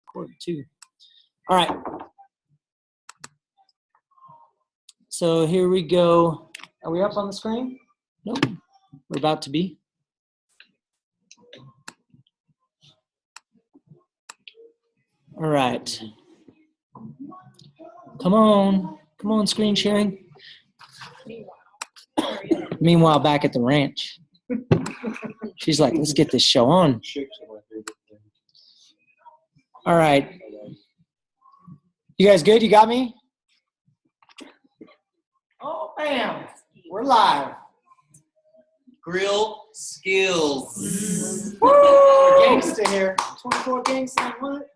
Recording too. All right. So here we go. Are we up on the screen? Nope. We're about to be. All right. Come on, screen sharing. Meanwhile, back at the ranch, she's like, let's get this show on. All right. You guys good? You got me? Oh, bam. We're live. Grill skills. Woo! Gangsta here. 24 gangsta. What?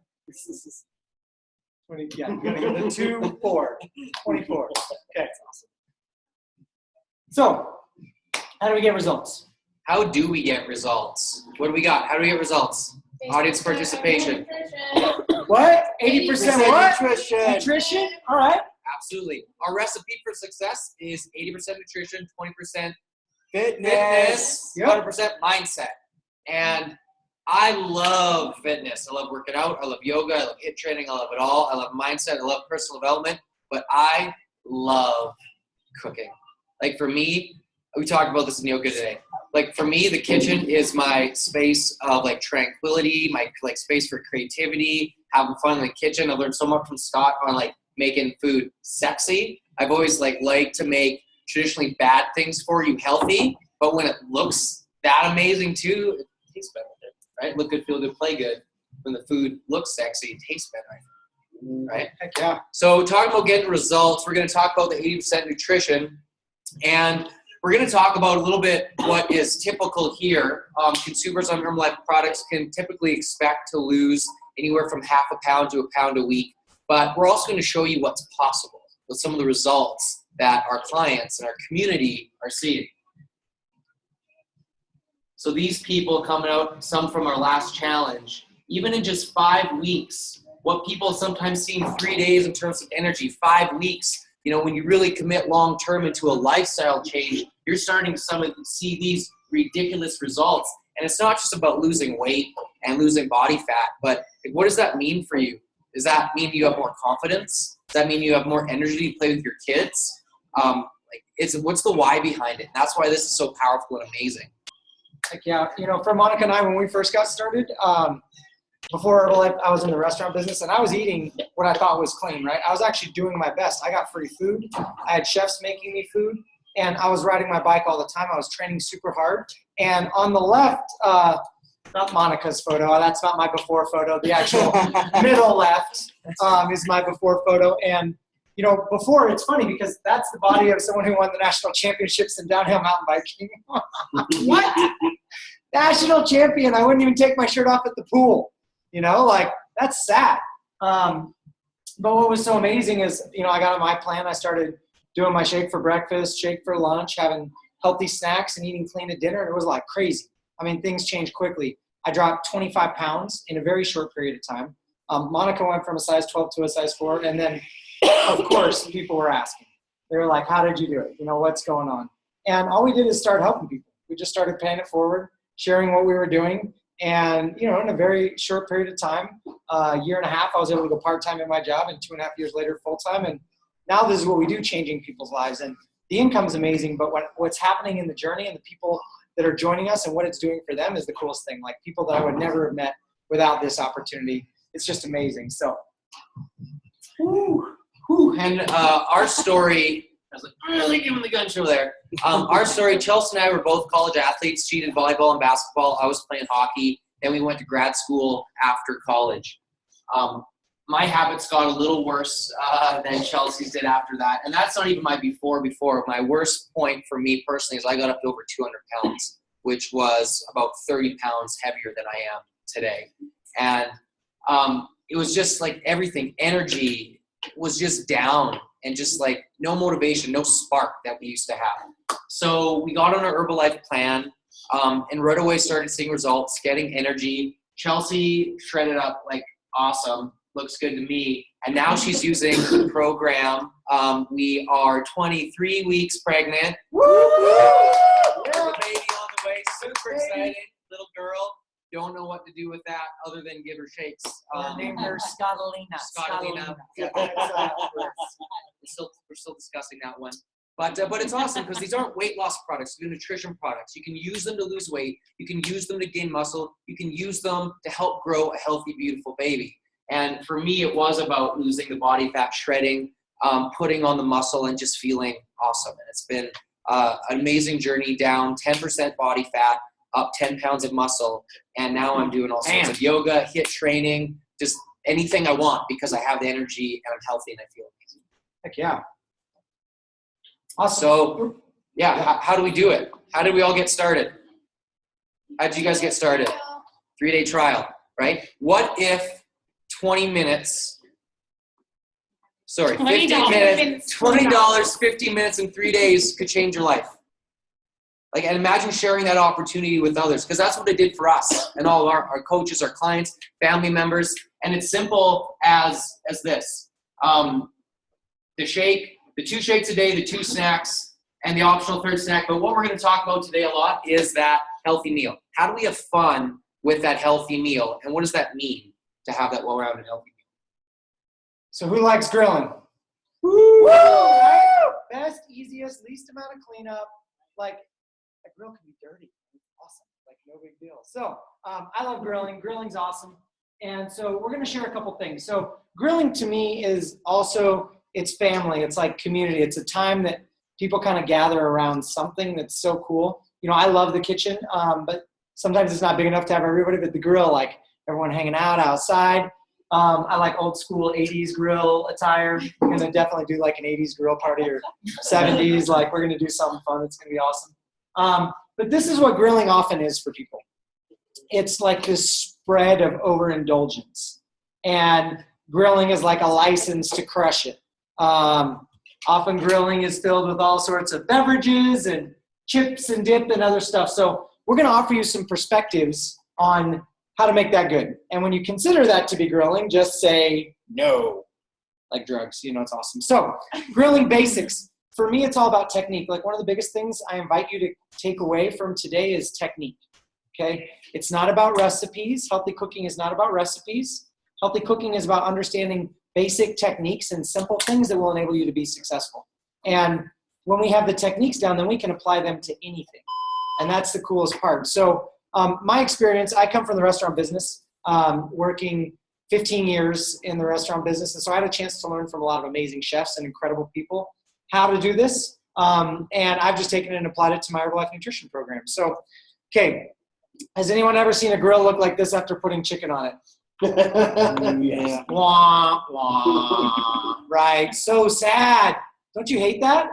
20, yeah, you gotta go to 2, 4. 24. Okay. So, how do we get results? How do we get results? What do we got? How do we get results? Audience participation. What? 80% what? Nutrition. Nutrition? All right. Absolutely. Our recipe for success is 80% nutrition, 20% Fitness. Yep. 100% mindset. And I love fitness. I love working out. I love yoga. I love HIIT training. I love it all. I love mindset. I love personal development. But I love cooking. Like for me, we talked about this in yoga today. Like for me, the kitchen is my space of like tranquility, my like space for creativity, having fun in the kitchen. I've learned so much from Scott on like making food sexy. I've always liked to make traditionally bad things for you healthy, but when it looks that amazing too, it tastes better, right? Look good, feel good, play good. When the food looks sexy, it tastes better, right? Heck yeah. So talking about getting results, we're going to talk about the 80% nutrition, and we're going to talk about a little bit what is typical here. Consumers on Herbalife products can typically expect to lose anywhere from half a pound to a pound a week, but we're also going to show you what's possible with some of the results that our clients and our community are seeing. So these people coming out, some from our last challenge, even in just 5 weeks, what people sometimes see in 3 days in terms of energy, 5 weeks, you know, when you really commit long-term into a lifestyle change, you're starting to see these ridiculous results. And it's not just about losing weight and losing body fat, but what does that mean for you? Does that mean you have more confidence? Does that mean you have more energy to play with your kids? What's the why behind it? And that's why this is so powerful and amazing. Heck yeah. You know, for Monica and I, when we first got started, before Herbalife, I was in the restaurant business, and I was eating what I thought was clean, right? I was actually doing my best. I got free food. I had chefs making me food, and I was riding my bike all the time. I was training super hard. And on the left, not Monica's photo. That's not my before photo. The actual middle left is my before photo. And, you know, before, it's funny because that's the body of someone who won the national championships in downhill mountain biking. What? National champion. I wouldn't even take my shirt off at the pool. You know, like, that's sad. But what was so amazing is, you know, I got on my plan. I started doing my shake for breakfast, shake for lunch, having healthy snacks and eating clean at dinner. And it was like crazy. I mean, things changed quickly. I dropped 25 pounds in a very short period of time. Monica went from a size 12 to a size 4. And then, of course, people were asking. They were like, how did you do it? You know, what's going on? And all we did is start helping people. We just started paying it forward, sharing what we were doing. And, you know, in a very short period of time, a year and a half, I was able to go part-time at my job, and 2.5 years later, full-time. And now this is what we do, changing people's lives. And the income's amazing, but what's happening in the journey and the people that are joining us and what it's doing for them is the coolest thing. Like people that I would never have met without this opportunity. It's just amazing. So, And our story, I was like, really giving the gun show there. Our story, Chelsea and I were both college athletes. She did volleyball and basketball. I was playing hockey. Then we went to grad school after college. My habits got a little worse than Chelsea's did after that. And that's not even my before. My worst point for me personally is I got up to over 200 pounds, which was about 30 pounds heavier than I am today. And it was just like everything, energy was just down and just like no motivation, no spark that we used to have. So we got on our Herbalife plan and right away started seeing results, getting energy. Chelsea shredded up like awesome. Looks good to me. And now she's using the program. We are 23 weeks pregnant. Woo! Yeah. Baby on the way. Super excited. Little girl. Don't know what to do with that other than give her shakes. Named her Scottalina. Scottalina. Yeah, We're still discussing that one. But it's awesome because these aren't weight loss products. They're nutrition products. You can use them to lose weight. You can use them to gain muscle. You can use them to help grow a healthy, beautiful baby. And for me, it was about losing the body fat, shredding, putting on the muscle, and just feeling awesome. And it's been an amazing journey down 10% body fat, up 10 pounds of muscle. And now I'm doing all sorts of yoga, HIIT training, just anything I want because I have the energy and I'm healthy and I feel amazing. Heck yeah. Awesome. So, yeah, how do we do it? How did we all get started? How did you guys get started? 3-day trial, right? What if 20 minutes, sorry, 50 minutes, $20, 50 minutes in 3 days could change your life? Like, and imagine sharing that opportunity with others, because that's what it did for us and all our coaches, our clients, family members. And it's simple as this. The 2 shakes a day, the 2 snacks, and the optional 3rd snack. But what we're going to talk about today a lot is that healthy meal. How do we have fun with that healthy meal? And what does that mean to have that well-rounded healthy meal? So who likes grilling? Woo! Right? Best, easiest, least amount of cleanup. Like, a grill can be dirty. It's awesome. Like, no big deal. So I love grilling. Grilling's awesome. And so we're going to share a couple things. So grilling to me is also, it's family. It's like community. It's a time that people kind of gather around something that's so cool. You know, I love the kitchen, but sometimes it's not big enough to have everybody, but the grill, like everyone hanging out outside. I like old school 80s grill attire. We're going to definitely do like an 80s grill party or 70s. Like, we're going to do something fun. It's going to be awesome. But this is what grilling often is for people. It's like this spread of overindulgence. And grilling is like a license to crush it. Often grilling is filled with all sorts of beverages and chips and dip and other stuff. So we're going to offer you some perspectives on how to make that good. And when you consider that to be grilling, just say no, like drugs. You know, it's awesome. So grilling basics. For me, it's all about technique. Like, one of the biggest things I invite you to take away from today is technique. Okay? It's not about recipes. Healthy cooking is not about recipes. Healthy cooking is about understanding basic techniques and simple things that will enable you to be successful. And when we have the techniques down, then we can apply them to anything. And that's the coolest part. So my experience, I come from the restaurant business, working 15 years in the restaurant business. And so I had a chance to learn from a lot of amazing chefs and incredible people how to do this. And I've just taken it and applied it to my Herbalife nutrition program. So, okay, has anyone ever seen a grill look like this after putting chicken on it? Yeah. Wah, wah. Right, so sad. Don't you hate that?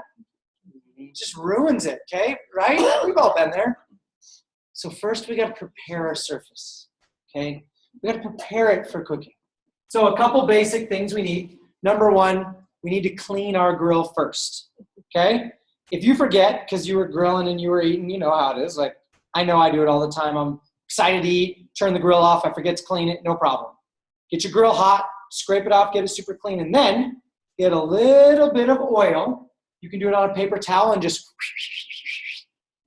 It just ruins it, okay? Right? We've all been there. So first we got to prepare our surface, okay? We got to prepare it for cooking. So a couple basic things we need. Number one, we need to clean our grill first, okay? If you forget because you were grilling and you were eating, you know how it is. Like, I know I do it all the time. I'm excited to eat, turn the grill off, I forget to clean it, no problem. Get your grill hot, scrape it off, get it super clean, and then get a little bit of oil. You can do it on a paper towel and just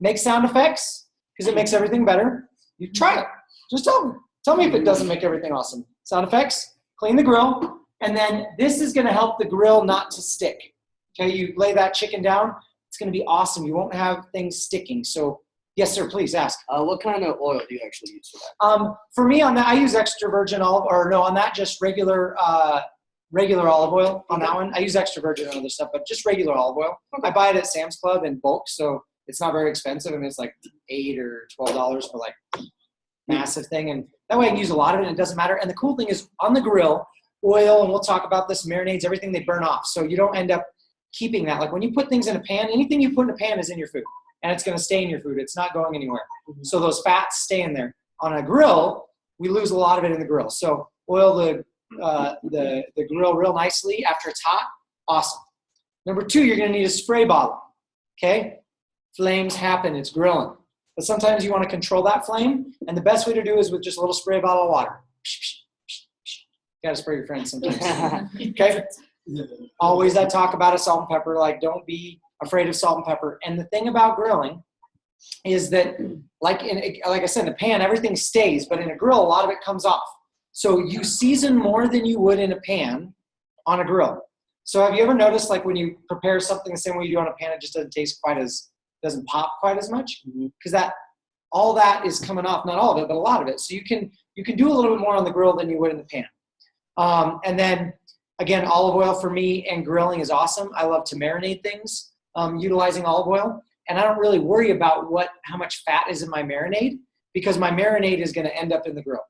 make sound effects because it makes everything better. You try it. Just tell me. Tell me if it doesn't make everything awesome. Sound effects, clean the grill, and then this is going to help the grill not to stick. Okay, you lay that chicken down, it's going to be awesome. You won't have things sticking. So, yes, sir, please ask. What kind of oil do you actually use for that? For me, on that, I use extra virgin olive, or no, on that, just regular olive oil. On that one, I use extra virgin and other stuff, but just regular olive oil. I buy it at Sam's Club in bulk, so it's not very expensive. I mean, it's like $8 or $12 for like massive thing, and that way I can use a lot of it, and it doesn't matter. And the cool thing is, on the grill, oil, and we'll talk about this, marinades, everything, they burn off, so you don't end up keeping that. Like, when you put things in a pan, anything you put in a pan is in your food. And it's going to stay in your food. It's not going anywhere. Mm-hmm. So those fats stay in there. On a grill, we lose a lot of it in the grill. So oil the grill real nicely after it's hot. Awesome. Number two, you're going to need a spray bottle. Okay? Flames happen. It's grilling. But sometimes you want to control that flame. And the best way to do is with just a little spray bottle of water. You got to spray your friends sometimes. Okay? Always I talk about a salt and pepper. Like, don't be afraid of salt and pepper. And the thing about grilling is that like I said, in a pan, everything stays, but in a grill, a lot of it comes off. So you season more than you would in a pan on a grill. So have you ever noticed, like when you prepare something the same way you do on a pan, it just doesn't pop quite as much? Because all that is coming off, not all of it, but a lot of it. So you can do a little bit more on the grill than you would in the pan. And then again, olive oil for me and grilling is awesome. I love to marinate things utilizing olive oil. And I don't really worry about how much fat is in my marinade, because my marinade is going to end up in the grill.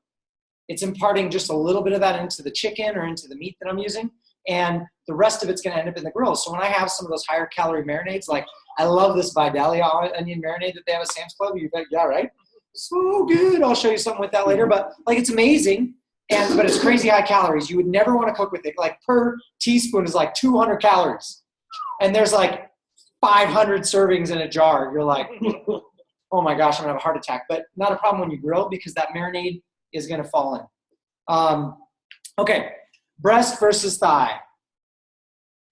It's imparting just a little bit of that into the chicken or into the meat that I'm using, and the rest of it's going to end up in the grill. So when I have some of those higher calorie marinades, like I love this Vidalia onion marinade that they have at Sam's Club. You're like, yeah, right? So good. I'll show you something with that later. But like, it's amazing, but it's crazy high calories. You would never want to cook with it. Like per teaspoon is like 200 calories. And there's like 500 servings in a jar. You're like, oh my gosh, I'm going to have a heart attack. But not a problem when you grill, because that marinade is going to fall in. Okay, breast versus thigh.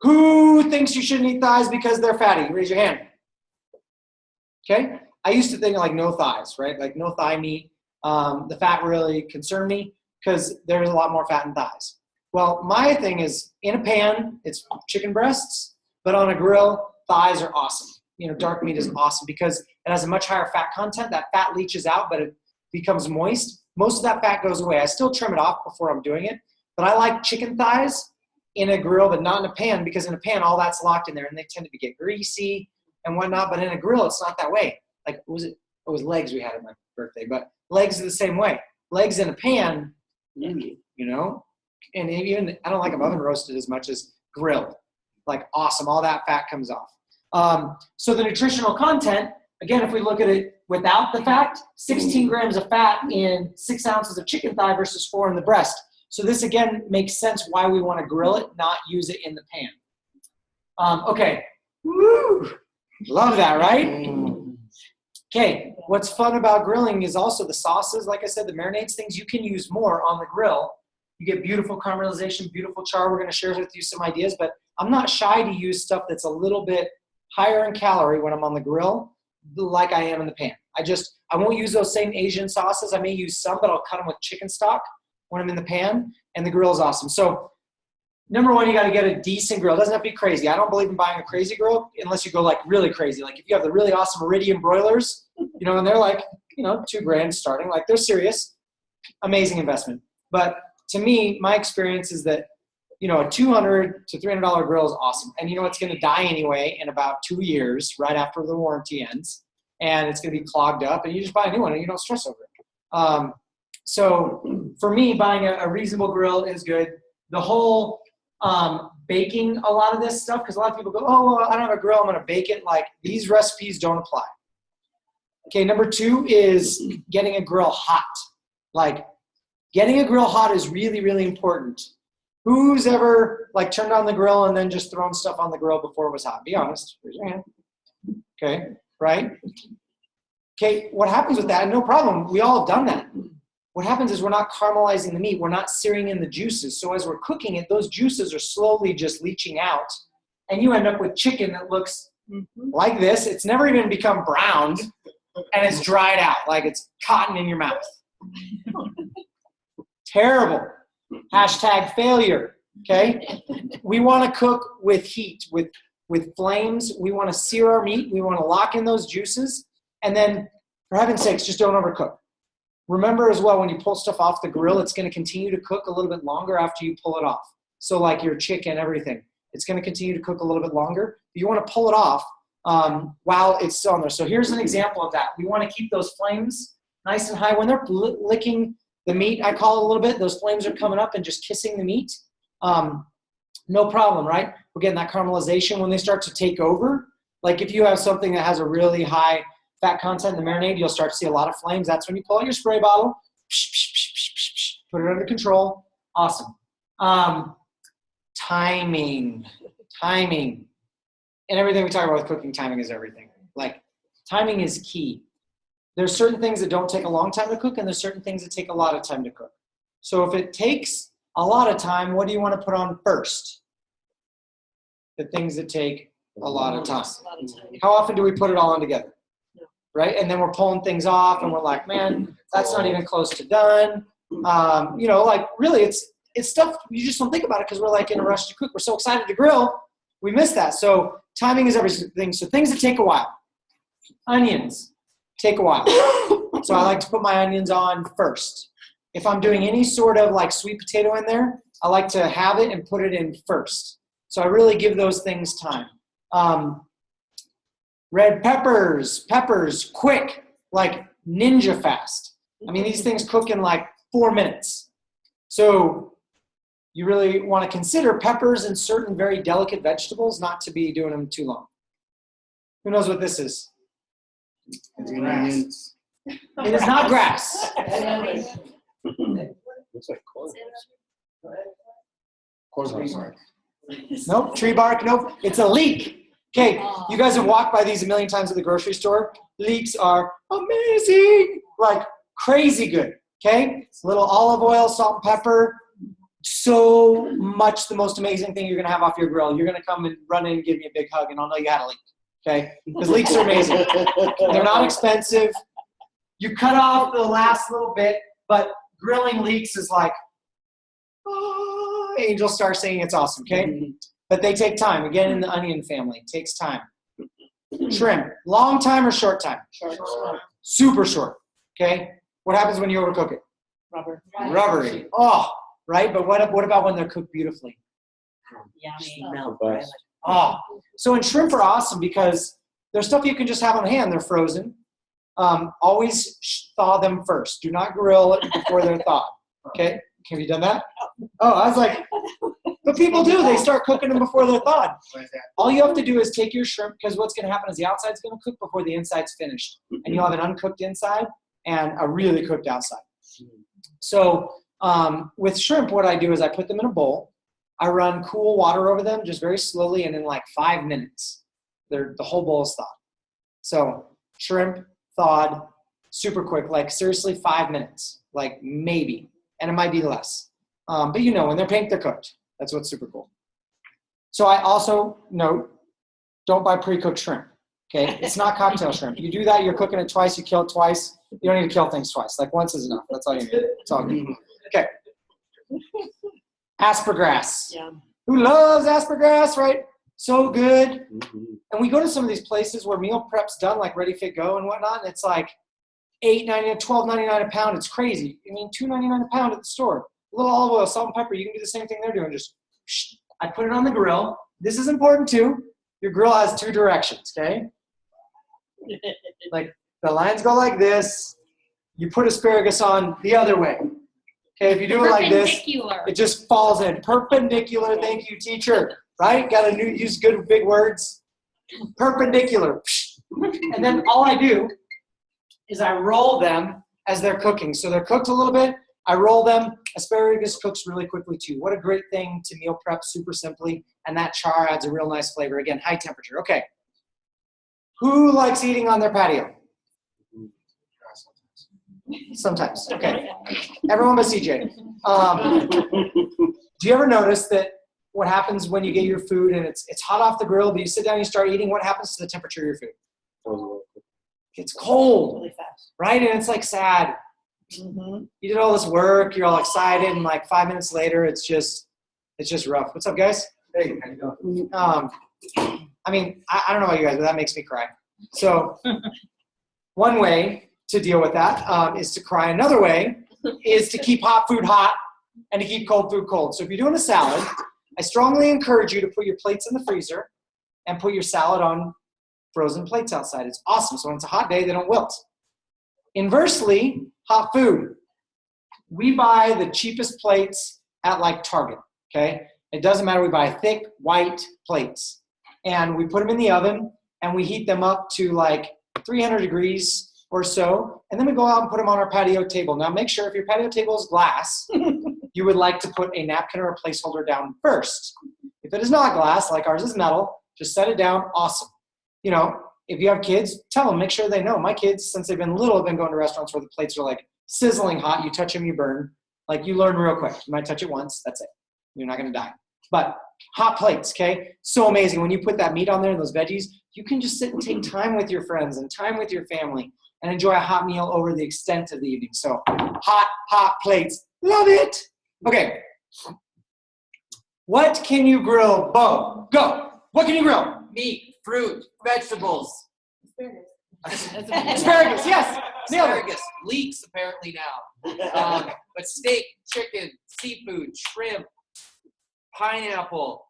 Who thinks you shouldn't eat thighs because they're fatty? Raise your hand. Okay, I used to think like no thighs, right? Like no thigh meat. The fat really concerned me because there's a lot more fat in thighs. Well, my thing is, in a pan, it's chicken breasts, but on a grill, thighs are awesome. Dark meat is awesome because it has a much higher fat content. That fat leaches out, but it becomes moist. Most of that fat goes away. I still trim it off before I'm doing it, but I like chicken thighs in a grill, but not in a pan, because in a pan, all that's locked in there and they tend to get greasy and whatnot. But in a grill, it's not that way. Like, it was legs we had at my birthday, but legs are the same way. Legs in a pan, and even, I don't like them oven roasted as much as grilled. Like, awesome. All that fat comes off. So the nutritional content, again, if we look at it without the fat, 16 grams of fat in 6 ounces of chicken thigh versus 4 in the breast. So this, again, makes sense why we want to grill it, not use it in the pan. Okay. Woo! Love that, right? Okay. What's fun about grilling is also the sauces. Like I said, the marinades, things you can use more on the grill. You get beautiful caramelization, beautiful char. We're going to share with you some ideas, but I'm not shy to use stuff that's a little bit higher in calorie when I'm on the grill, like I am in the pan. I won't use those same Asian sauces. I may use some, but I'll cut them with chicken stock when I'm in the pan, and the grill is awesome. So number one, you got to get a decent grill. It doesn't have to be crazy. I don't believe in buying a crazy grill unless you go like really crazy. Like if you have the really awesome Iridium broilers, and they're like, $2,000 starting, like they're serious, amazing investment. But to me, my experience is that, a $200 to $300 grill is awesome. And it's going to die anyway in about 2 years, right after the warranty ends. And it's going to be clogged up, and you just buy a new one and you don't stress over it. So for me, buying a reasonable grill is good. The whole baking a lot of this stuff, because a lot of people go, oh, well, I don't have a grill, I'm going to bake it. Like, these recipes don't apply. Okay, number 2 is getting a grill hot. Like, getting a grill hot is really, really important. Who's ever turned on the grill and then just thrown stuff on the grill before it was hot? Be honest. Raise your hand. Okay, right? Okay, what happens with that? No problem. We all have done that. What happens is we're not caramelizing the meat. We're not searing in the juices. So as we're cooking it, those juices are slowly just leaching out. And you end up with chicken that looks like this. It's never even become browned. And it's dried out. Like it's cotton in your mouth. Terrible. Hashtag failure. Okay? We want to cook with heat, with flames. We want to sear our meat. We want to lock in those juices. And then, for heaven's sakes, just don't overcook. Remember as well, when you pull stuff off the grill, it's going to continue to cook a little bit longer after you pull it off. So like your chicken, everything, it's going to continue to cook a little bit longer. You want to pull it off while it's still on there. So here's an example of that. We want to keep those flames nice and high. When they're licking the meat, I call it a little bit, those flames are coming up and just kissing the meat. No problem, right? We're getting that caramelization. When they start to take over, like if you have something that has a really high fat content in the marinade, you'll start to see a lot of flames. That's when you pull out your spray bottle, put it under control. Awesome. Timing. And everything we talk about with cooking, timing is everything. Like, timing is key. There's certain things that don't take a long time to cook, and there's certain things that take a lot of time to cook. So if it takes a lot of time, what do you want to put on first? The things that take a lot of time. How often do we put it all on together? right? And then we're pulling things off and we're like, man, that's not even close to done. Like really it's stuff you just don't think about it because we're like in a rush to cook. We're so excited to grill, we miss that. So timing is everything. So things that take a while. Onions take a while. So I like to put my onions on first. If I'm doing any sort of like sweet potato in there, I like to have it and put it in first. So I really give those things time. Red peppers, quick, like ninja fast. I mean, these things cook in like 4 minutes. So you really want to consider peppers and certain very delicate vegetables not to be doing them too long. Who knows what this is? Grass. It is not grass. Looks like corn. Nope, tree bark, nope. It's a leek. Okay, you guys have walked by these a million times at the grocery store. Leeks are amazing, like crazy good, okay? A little olive oil, salt and pepper. So much the most amazing thing you're gonna have off your grill. You're gonna come and run in and give me a big hug and I'll know you had a leek, okay? Because leeks are amazing. They're not expensive. You cut off the last little bit, but grilling leeks is like, angel star singing, it's awesome, okay? But they take time. Again, in the onion family, it takes time. Shrimp, long time or short time? Short. Super short, okay? What happens when you overcook it? Rubbery. Oh, right? But what about when they're cooked beautifully? Yummy. Oh, so and shrimp are awesome because they're stuff you can just have on hand. They're frozen. Always thaw them first. Do not grill it before they're thawed, okay? Have you done that? Oh, I was like, but people do. They start cooking them before they're thawed. All you have to do is take your shrimp, because what's going to happen is the outside's going to cook before the inside's finished. And you'll have an uncooked inside and a really cooked outside. So with shrimp, what I do is I put them in a bowl. I run cool water over them just very slowly, and in like 5 minutes, the whole bowl is thawed. So shrimp thawed super quick, like seriously 5 minutes, like maybe. And it might be less. But you know, when they're pink, they're cooked. That's what's super cool. So I also note, don't buy pre-cooked shrimp, okay? It's not cocktail shrimp. You do that, you're cooking it twice, you kill it twice. You don't need to kill things twice. Like once is enough. That's all you need. It's all good. Okay. Aspergrass. Yeah. Who loves aspergrass, right? So good. And we go to some of these places where meal prep's done, like Ready, Fit, Go and whatnot, and it's like $8.99, $12.99 a pound. It's crazy. I mean, $2.99 a pound at the store. A little olive oil, salt and pepper. You can do the same thing they're doing. Just, I put it on the grill. This is important too. Your grill has 2 directions, okay? Like the lines go like this. You put asparagus on the other way. Okay, if you do it like this, it just falls in. Perpendicular, thank you, teacher. Right? Got to use good big words. Perpendicular. And then all I do is I roll them as they're cooking. So they're cooked a little bit. I roll them. Asparagus cooks really quickly too. What a great thing to meal prep super simply. And that char adds a real nice flavor. Again, high temperature. Okay. Who likes eating on their patio? Sometimes. Okay. Everyone but CJ. Do you ever notice that what happens when you get your food and it's hot off the grill, but you sit down and you start eating, what happens to the temperature of your food? It's cold, Really fast. right? And it's like sad. You did all this work, you're all excited, and like 5 minutes later, it's just rough. What's up, guys? Hey, how you doing? I mean, I don't know about you guys, but that makes me cry. So one way to deal with that is to cry. Another way is to keep hot food hot and to keep cold food cold. So if you're doing a salad, I strongly encourage you to put your plates in the freezer and put your salad on frozen plates outside. It's awesome. So when it's a hot day, they don't wilt. Inversely, hot food. We buy the cheapest plates at like Target, okay? It doesn't matter. We buy thick, white plates. And we put them in the oven, and we heat them up to like 300 degrees or so. And then we go out and put them on our patio table. Now, make sure if your patio table is glass, you would like to put a napkin or a placeholder down first. If it is not glass, like ours is metal, just set it down. Awesome. You know, if you have kids, tell them, make sure they know. My kids, since they've been little, have been going to restaurants where the plates are like sizzling hot. You touch them, you burn. Like you learn real quick. You might touch it once, that's it. You're not going to die. But hot plates, okay? So amazing. When you put that meat on there and those veggies, you can just sit and take time with your friends and time with your family and enjoy a hot meal over the extent of the evening. So hot plates. Love it. Okay. What can you grill? Bo, go. What can you grill? Meat, fruit, vegetables. Asparagus, yes. Nailed it. Asparagus, leeks apparently now. But steak, chicken, seafood, shrimp, pineapple,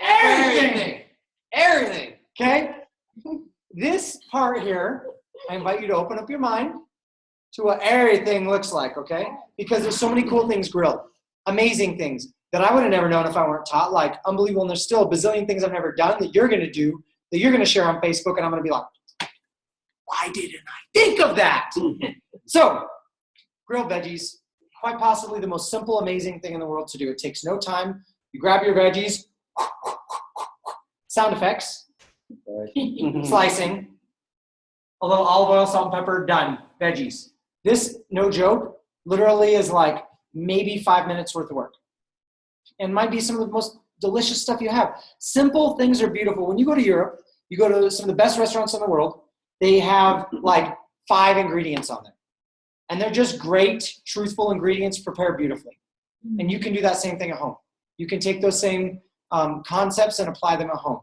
Everything. Everything. Okay? This part here, I invite you to open up your mind to what everything looks like, okay? Because there's so many cool things grilled, amazing things that I would have never known if I weren't taught, like unbelievable, and there's still a bazillion things I've never done that you're going to do, that you're going to share on Facebook, and I'm going to be like, why didn't I think of that? So, grilled veggies, quite possibly the most simple, amazing thing in the world to do. It takes no time. You grab your veggies, sound effects, slicing, a little olive oil, salt, and pepper, done. Veggies. This, no joke, literally is like maybe 5 minutes worth of work. And might be some of the most delicious stuff you have. Simple things are beautiful. When you go to Europe, you go to some of the best restaurants in the world, they have like 5 ingredients on there. And they're just great, truthful ingredients prepared beautifully. And you can do that same thing at home. You can take those same concepts and apply them at home.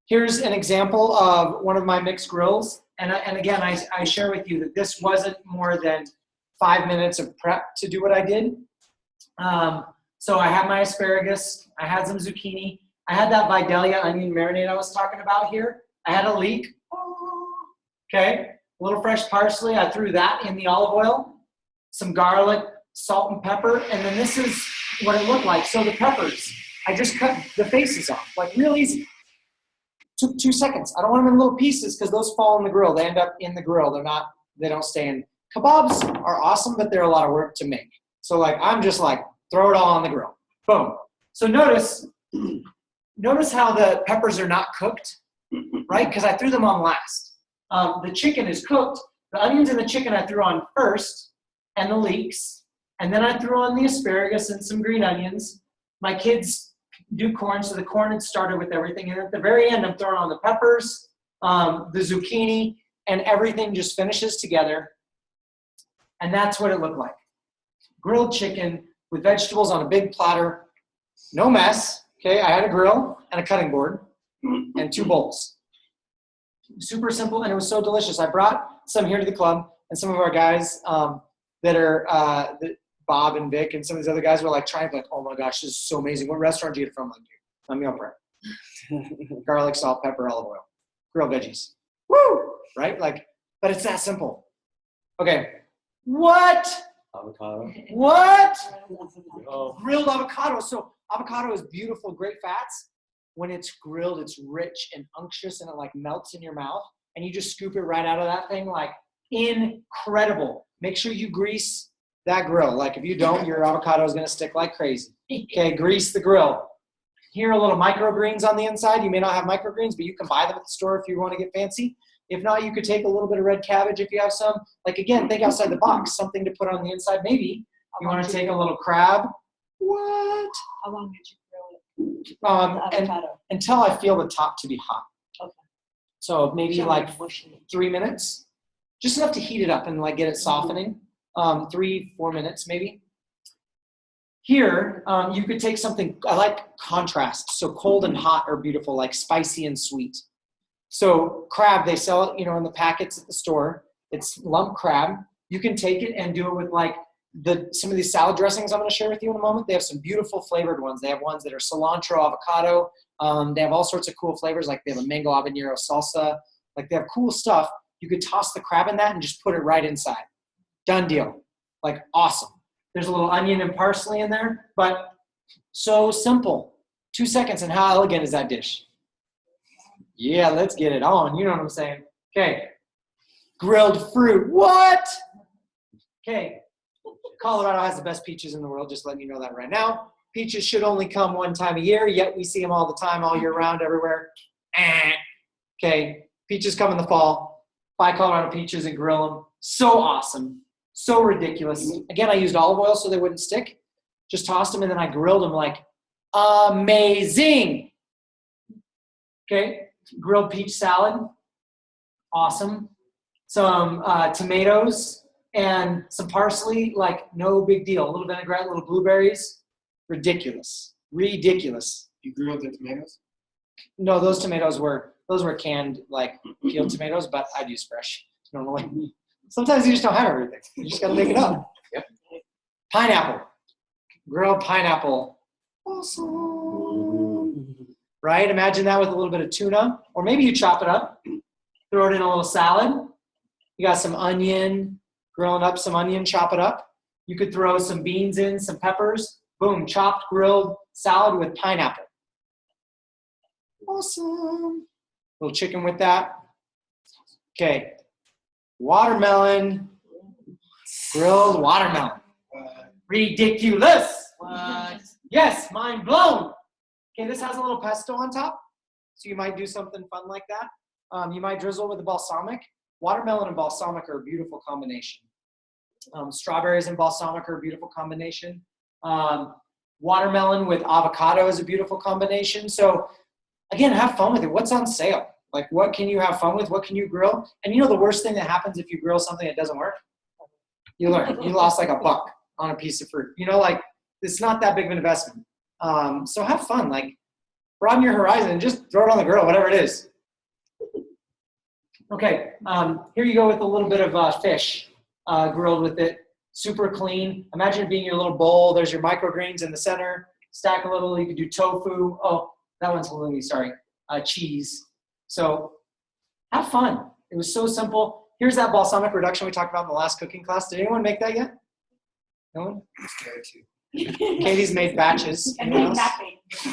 Here's an example of one of my mixed grills. And again, I share with you that this wasn't more than 5 minutes of prep to do what I did. So I had my asparagus. I had some zucchini. I had that Vidalia onion marinade I was talking about here. I had a leek. Okay, a little fresh parsley. I threw that in the olive oil. Some garlic, salt, and pepper. And then this is what it looked like. So the peppers, I just cut the faces off, like real easy. Took 2 seconds. I don't want them in little pieces because those fall in the grill. They end up in the grill. They don't stay in. Kebabs are awesome, but they're a lot of work to make. So like, I'm just like, throw it all on the grill. Boom. So notice how the peppers are not cooked, right? Because I threw them on last. The chicken is cooked. The onions and the chicken I threw on first, and the leeks. And then I threw on the asparagus and some green onions. My kids do corn, so the corn had started with everything. And at the very end, I'm throwing on the peppers, the zucchini, and everything just finishes together. And that's what it looked like. Grilled chicken with vegetables on a big platter. No mess. Okay, I had a grill and a cutting board and 2 bowls. Super simple, and it was so delicious. I brought some here to the club, and some of our guys that are Bob and Vic and some of these other guys were like trying to like, oh my gosh, this is so amazing. What restaurant do you get it from? Like, I'm meal prep. Garlic, salt, pepper, olive oil, grilled veggies. Woo! Right? Like, but it's that simple. Okay. What? Avocado. What? Oh. Grilled avocado. So avocado is beautiful, great fats. When it's grilled, it's rich and unctuous, and it like melts in your mouth, and you just scoop it right out of that thing. Like, incredible. Make sure you grease that grill. Like, if you don't, your avocado is going to stick like crazy. Okay, grease the grill. Here are little microgreens on the inside. You may not have microgreens, but you can buy them at the store if you want to get fancy. If not, you could take a little bit of red cabbage if you have some. Like, again, think outside the box. Something to put on the inside. Maybe you want to take a little crab. What? How long did you grill it? And Avocado. until I feel the top to be hot. Okay. So maybe So like mushy. 3 minutes. Just enough to heat it up and like get it softening. 3-4 minutes maybe. Here, you could take something, I like contrast. So cold and hot are beautiful, like spicy and sweet. So crab, they sell it, in the packets at the store. It's lump crab. You can take it and do it with like some of these salad dressings I'm going to share with you in a moment. They have some beautiful flavored ones. They have ones that are cilantro, avocado. They have all sorts of cool flavors. Like they have a mango habanero salsa. Like they have cool stuff. You could toss the crab in that and just put it right inside. Done deal. Like awesome. There's a little onion and parsley in there, but so simple. 2 seconds, and how elegant is that dish? Yeah, let's get it on. You know what I'm saying? Okay. Grilled fruit. What? Okay. Colorado has the best peaches in the world, just letting you know that right now. Peaches should only come one time a year, yet we see them all the time, all year round, everywhere. Okay. Peaches come in the fall. Buy Colorado peaches and grill them. So awesome. So ridiculous. Again, I used olive oil so they wouldn't stick. Just tossed them, and then I grilled them like Amazing. Okay, grilled peach salad. Awesome. Some tomatoes and some parsley, like no big deal. A little vinaigrette, little blueberries. Ridiculous. Ridiculous. You grilled the tomatoes? No, those tomatoes were canned, like peeled tomatoes, but I'd use fresh normally. Sometimes you just don't have everything. You just gotta make it up. Yep. Pineapple. Grilled pineapple. Awesome. Right? Imagine that with a little bit of tuna. Or maybe you chop it up, throw it in a little salad. You got some onion, grilling up some onion, chop it up. You could throw some beans in, some peppers. Boom, chopped, grilled salad with pineapple. Awesome. Little chicken with that. Okay. Watermelon. Grilled watermelon. Ridiculous. What? Yes, mind blown. Okay, this has a little pesto on top, so you might do something fun like that. You might drizzle with the balsamic. Watermelon and balsamic are a beautiful combination. Strawberries and balsamic are a beautiful combination. Watermelon with avocado is a beautiful combination. So again, have fun with it. What's on sale? Like, what can you have fun with? What can you grill? And you know the worst thing that happens if you grill something that doesn't work? You learn. You lost like $1 on a piece of fruit. You know, like, it's not that big of an investment. So have fun. Like, broaden your horizon and just throw it on the grill, whatever it is. Okay, here you go with a little bit of fish grilled with it. Super clean. Imagine it being your little bowl. There's your microgreens in the center. Stack a little. You could do tofu. Oh, that one's halloumi, sorry. Cheese. So have fun. It was so simple. Here's that balsamic reduction we talked about in the last cooking class. Did anyone make that yet? No one? I'm scared too. Katie's made batches. And Anyone then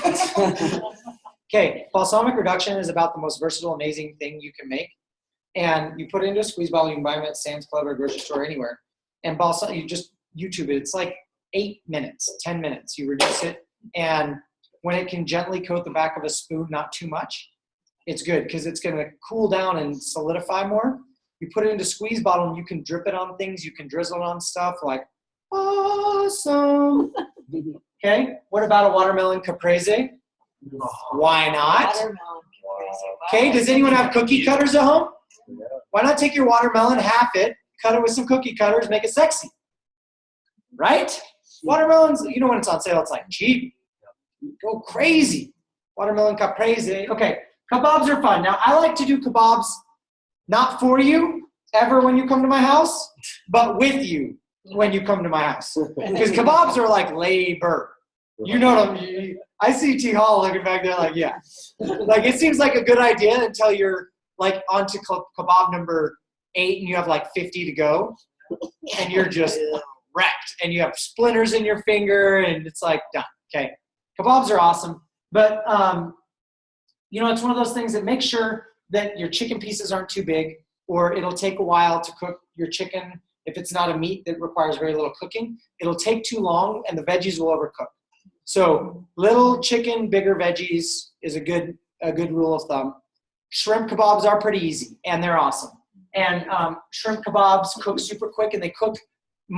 else? nothing. Okay, balsamic reduction is about the most versatile, amazing thing you can make. And you put it into a squeeze bottle. You can buy them at Sam's Club or grocery store, anywhere. And balsamic, you just YouTube it. It's like 8 minutes, 10 minutes. You reduce it. And when it can gently coat the back of a spoon, not too much, it's good because it's going to cool down and solidify more. You put it into squeeze bottle and you can drip it on things. You can drizzle it on stuff like, awesome. Okay, what about a watermelon caprese? Why not? Watermelon. Okay, does anyone have cookie cutters at home? Why not take your watermelon, half it, cut it with some cookie cutters, make it sexy? Right? Watermelons, you know when it's on sale, it's like cheap. Go crazy. Watermelon caprese. Okay, kebabs are fun. Now, I like to do kebabs not for you ever when you come to my house, but with you when you come to my house. Because kebabs are like labor. You know what I see T. Hall looking back there like, yeah. Like, it seems like a good idea until you're like onto kebab number 8 and you have like 50 to go and you're just wrecked and you have splinters in your finger and it's like done. Okay. Kebabs are awesome. But, you know, it's one of those things that make sure that your chicken pieces aren't too big or it'll take a while to cook your chicken. If it's not a meat that requires very little cooking, it'll take too long and the veggies will overcook. So little chicken, bigger veggies is a good rule of thumb. Shrimp kebabs are pretty easy and they're awesome. And shrimp kebabs cook super quick and they cook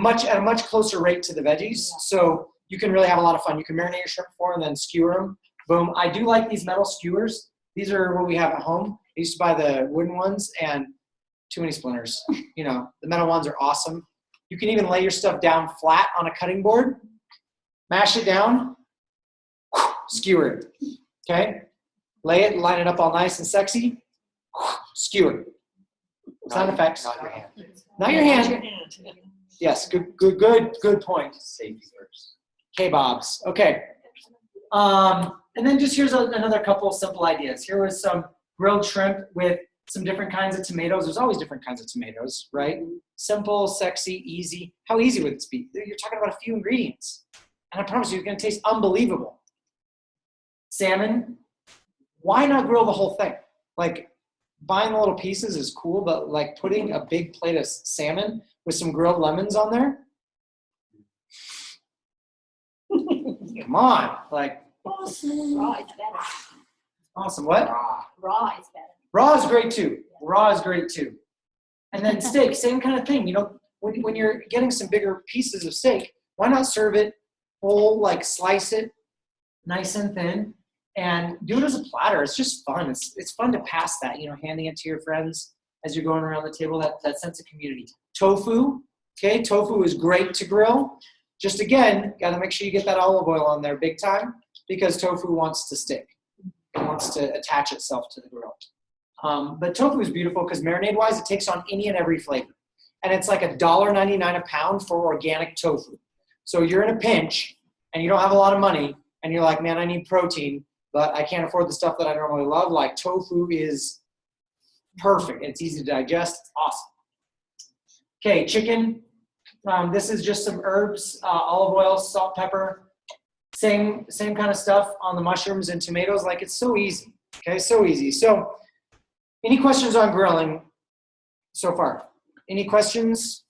at a much closer rate to the veggies. So you can really have a lot of fun. You can marinate your shrimp for and then skewer them. Boom. I do like these metal skewers. These are what we have at home. I used to buy the wooden ones and too many splinters. You know, the metal ones are awesome. You can even lay your stuff down flat on a cutting board, mash it down, skewer it. Okay? Lay it, line it up all nice and sexy, skewer it. Sound effects. Not your hand. Not your hand. Yes, good point. Safety first. Kebabs. Okay. And then just here's another couple of simple ideas. Here was some grilled shrimp with some different kinds of tomatoes. There's always different kinds of tomatoes, right? Simple, sexy, easy. How easy would this be? You're talking about a few ingredients. And I promise you, it's going to taste unbelievable. Salmon. Why not grill the whole thing? Like, buying the little pieces is cool, but like putting a big plate of salmon with some grilled lemons on there? Come on. Like, awesome. Raw is better. Awesome. What? Raw is better. Raw is great too. Raw is great too. And then steak, same kind of thing. You know, when you're getting some bigger pieces of steak, why not serve it whole, like slice it, nice and thin, and do it as a platter. It's just fun. It's fun to pass that, handing it to your friends as you're going around the table, that sense of community. Tofu, okay, tofu is great to grill. Just again, got to make sure you get that olive oil on there big time because tofu wants to stick. It wants to attach itself to the grill. But tofu is beautiful because marinade-wise, it takes on any and every flavor. And it's like $1.99 a pound for organic tofu. So you're in a pinch and you don't have a lot of money and you're like, man, I need protein, but I can't afford the stuff that I normally love. Like tofu is perfect. It's easy to digest. It's awesome. Okay, chicken. This is just some herbs, olive oil, salt, pepper. Same kind of stuff on the mushrooms and tomatoes. Like it's so easy. Okay, so easy. So any questions on grilling so far? Any questions?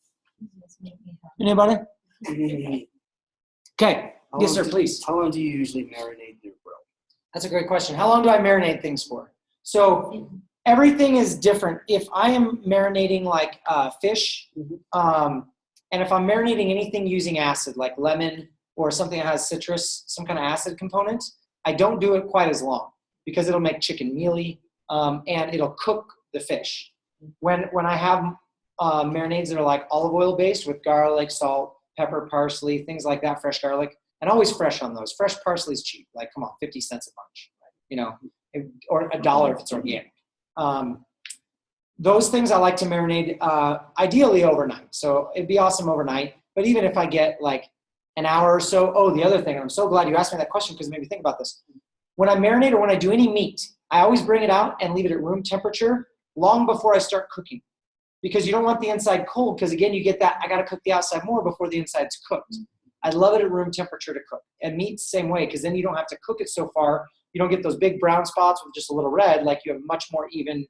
Anybody? Okay. Yes, sir, please. How long do you usually marinate your grill? That's a great question. How long do I marinate things for? So everything is different. If I am marinating like fish, and if I'm marinating anything using acid, like lemon or something that has citrus, some kind of acid component, I don't do it quite as long because it'll make chicken mealy and it'll cook the fish. When I have marinades that are like olive oil based with garlic, salt, pepper, parsley, things like that, fresh garlic, and always fresh on those. Fresh parsley is cheap. Like, come on, 50 cents a bunch, or $1 if it's organic. Those things I like to marinate ideally overnight. So it'd be awesome overnight. But even if I get like an hour or so, the other thing, and I'm so glad you asked me that question because it made me think about this. When I marinate or when I do any meat, I always bring it out and leave it at room temperature long before I start cooking. Because you don't want the inside cold because, again, you get that, I got to cook the outside more before the inside's cooked. I love it at room temperature to cook. And meat's the same way because then you don't have to cook it so far. You don't get those big brown spots with just a little red. Like you have much more even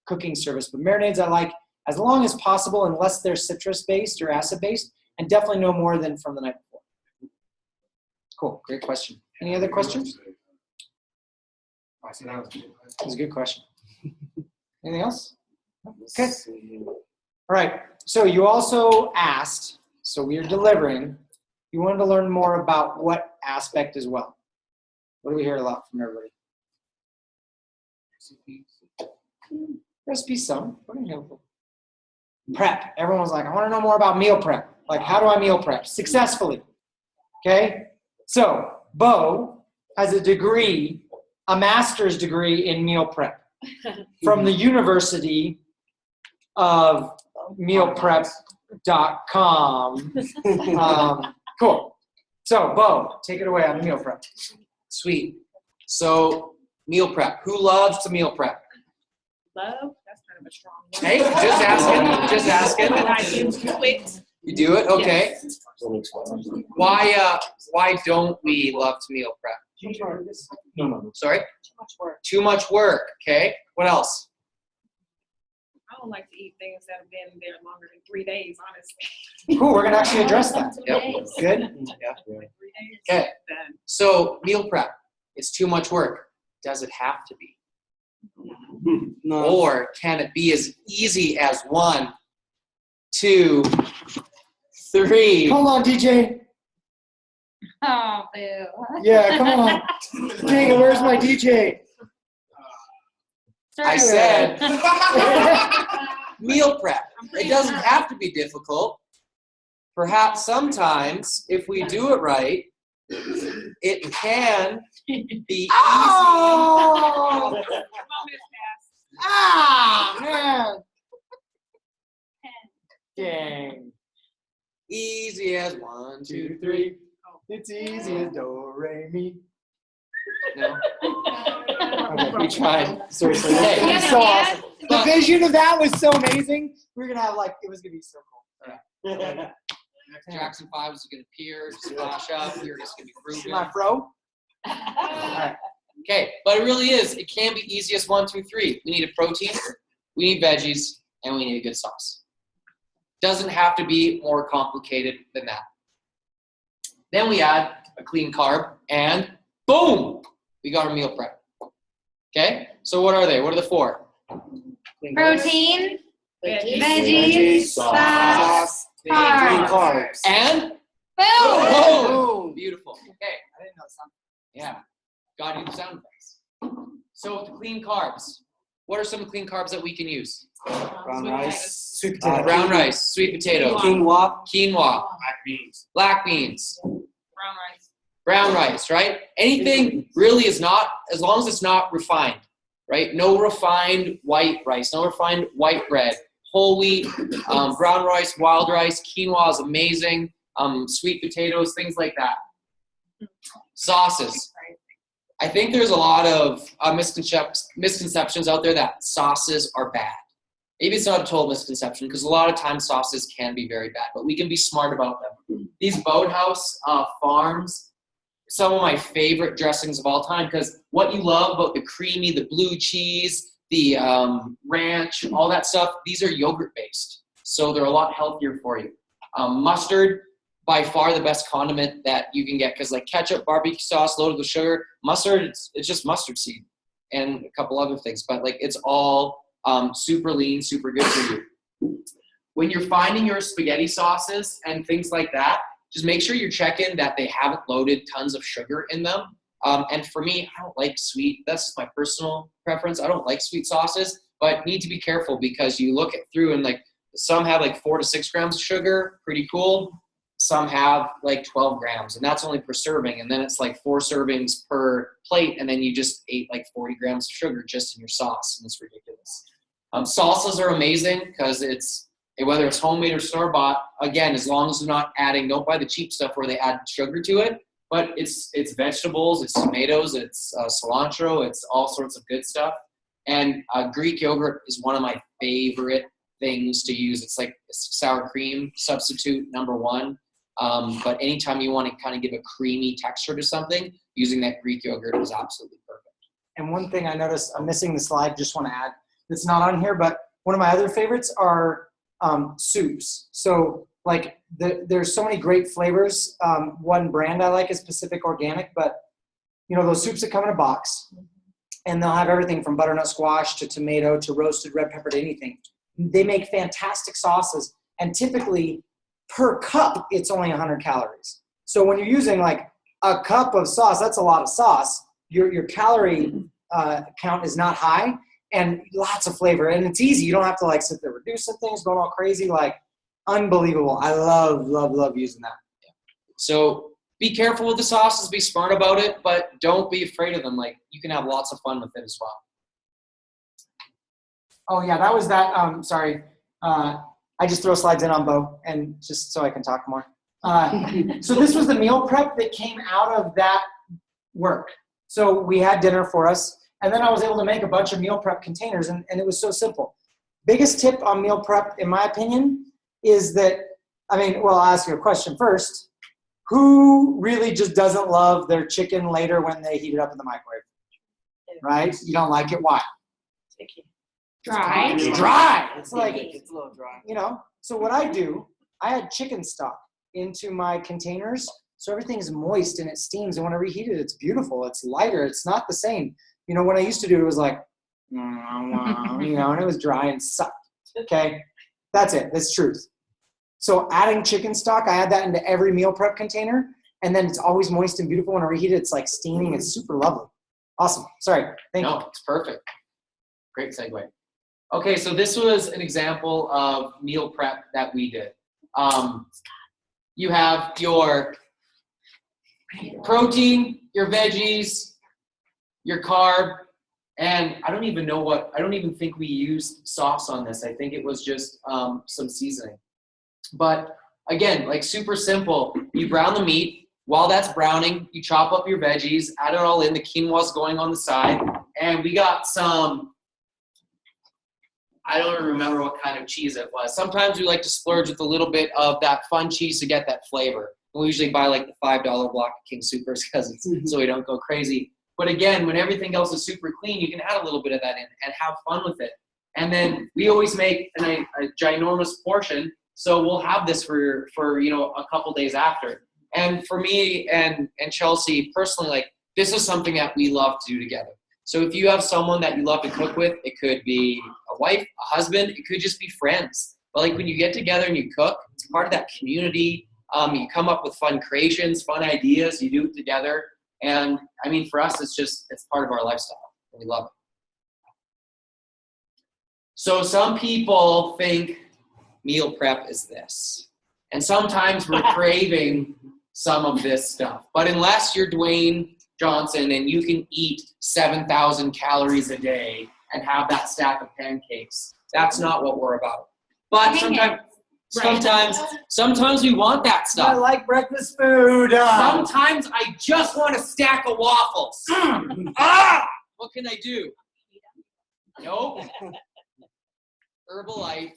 cooking service. But marinades I like as long as possible unless they're citrus-based or acid-based, and definitely no more than from the night before. Cool. Great question. Any other questions? I see that was a good question. Anything else? Okay. All right. So you also asked, so we are delivering, you wanted to learn more about what aspect as well. What do we hear a lot from everybody? Recipes, some. What do you know? Prep. Everyone's like, I want to know more about meal prep. Like, how do I meal prep successfully? Okay. So Bo has a degree, a master's degree in meal prep from the University of mealprep.com. Cool. So, Bo, take it away on meal prep. Sweet. So, meal prep. Who loves to meal prep? Love? That's kind of a strong word. Hey, just asking. Just asking. I do it. You do it? Okay. Yes. Why don't we love to meal prep? No. Sorry? Too much work. Too much work. Okay. What else? I don't like to eat things that have been there longer than 3 days, honestly. Cool, we're going to actually address that. Yep. Good? Yeah. Like 3 days. Okay. Then So, meal prep. It's too much work. Does it have to be? No. Or can it be as easy as 1, 2, 3? Hold on, DJ. oh, boo. Yeah, come on. Dang it, where's my DJ? I said meal prep. It doesn't have to be difficult. Perhaps sometimes, if we do it right, it can be easy. Oh! Moment passed. Ah, man. 10. Dang. Easy as 1, 2, 3. 3. It's easy as do, re, mi. No. Okay, we tried. Seriously, Okay. it was so awesome. The vision of that was so amazing. We were gonna have it was gonna be so cool. Jackson 5 is going to appear, splash up. We're just going to be grooving. My fro. Alright. Okay, but it really is. It can be easy as 1, 2, 3. We need a protein, we need veggies, and we need a good sauce. Doesn't have to be more complicated than that. Then we add a clean carb, and boom, we got our meal prep. Okay, so what are they? What are the 4? Protein, Veggies. veggies, sauce, Clean carbs. carbs. And Boom! boom, beautiful. Okay, I didn't know something. Yeah. Gotta do the sound effects. So to clean carbs, what are some clean carbs that we can use? Brown Sweet rice. Sweet potato. Brown rice, sweet potato, Quinoa. quinoa, Black beans. black beans, Brown rice. brown rice, right? Anything really is not, as long as it's not refined, right? No refined white rice, no refined white bread, whole wheat, brown rice, wild rice, quinoa is amazing, sweet potatoes, things like that. Sauces. I think there's a lot of misconceptions out there that sauces are bad. Maybe it's not a total misconception because a lot of times sauces can be very bad, but we can be smart about them. These Boathouse Farms, some of my favorite dressings of all time, because what you love about the creamy, the blue cheese, the ranch, all that stuff, these are yogurt based. So they're a lot healthier for you. Mustard, by far the best condiment that you can get, because like ketchup, barbecue sauce loaded with sugar, mustard, it's just mustard seed and a couple other things, but like it's all super lean, super good for you. When you're finding your spaghetti sauces and things like that, just make sure you're checking that they haven't loaded tons of sugar in them. And for me, I don't like sweet. That's my personal preference. I don't like sweet sauces, but need to be careful because you look it through and like some have like 4 to 6 grams of sugar, pretty cool. Some have like 12 grams, and that's only per serving. And then it's like 4 servings per plate, and then you just ate like 40 grams of sugar just in your sauce, and it's ridiculous. Salsas are amazing because it's, whether it's homemade or store-bought, again, as long as they're not adding, don't buy the cheap stuff where they add sugar to it, but it's vegetables, it's tomatoes, it's cilantro, it's all sorts of good stuff. And Greek yogurt is one of my favorite things to use. It's like sour cream substitute #1. But anytime you want to kind of give a creamy texture to something, using that Greek yogurt is absolutely perfect. And one thing I noticed, I'm missing the slide, just want to add, it's not on here, but one of my other favorites are soups. So like there's so many great flavors. One brand I like is Pacific Organic, but you know, those soups that come in a box and they'll have everything from butternut squash to tomato to roasted red pepper to anything. They make fantastic sauces, and typically per cup, it's only 100 calories. So when you're using like a cup of sauce, that's a lot of sauce. Your calorie count is not high, and lots of flavor, and it's easy. You don't have to like sit there reducing things, going all crazy. Like unbelievable. I love using that. So be careful with the sauces, be smart about it, but don't be afraid of them. Like you can have lots of fun with it as well. Oh yeah, that was that. Sorry. I just throw slides in on Bo, and just so I can talk more. So this was the meal prep that came out of that work. So we had dinner for us, and then I was able to make a bunch of meal prep containers, and it was so simple. Biggest tip on meal prep, in my opinion, is that, I'll ask you a question first. Who really just doesn't love their chicken later when they heat it up in the microwave? Right? You don't like it? Why? Dry. It's dry. It's like, It's a little dry. you know, so what I do, I add chicken stock into my containers so everything is moist and it steams, and when I reheat it, it's beautiful. It's lighter. It's not the same. You know, when I used to do it, it was like, you know, and it was dry and sucked. Okay? That's it. That's truth. So adding chicken stock, I add that into every meal prep container, and then it's always moist and beautiful. When I reheat it, it's like steaming. It's super lovely. Awesome. Sorry. Thank you. No, it's perfect. Great segue. Okay, so this was an example of meal prep that we did. You have your protein, your veggies, your carb, and I don't even think we used sauce on this. I think it was just some seasoning. But again, like super simple. You brown the meat. While that's browning, you chop up your veggies, add it all in. The quinoa's going on the side. And we got some, I don't even remember what kind of cheese it was. Sometimes we like to splurge with a little bit of that fun cheese to get that flavor. We usually buy like the $5 block of King Soopers because so we don't go crazy. But again, when everything else is super clean, you can add a little bit of that in and have fun with it. And then we always make a ginormous portion, so we'll have this for a couple days after. And for me and Chelsea personally, like this is something that we love to do together. So if you have someone that you love to cook with, it could be a wife, a husband, it could just be friends. But like when you get together and you cook, it's part of that community. You come up with fun creations, fun ideas, you do it together. And I mean, for us, it's part of our lifestyle. And we love it. So some people think meal prep is this. And sometimes we're craving some of this stuff. But unless you're Dwayne Johnson and you can eat 7,000 calories a day and have that stack of pancakes, that's not what we're about. But sometimes we want that I stuff. like breakfast food. Sometimes I just want a stack of waffles. What can I do? Nope. Herbalife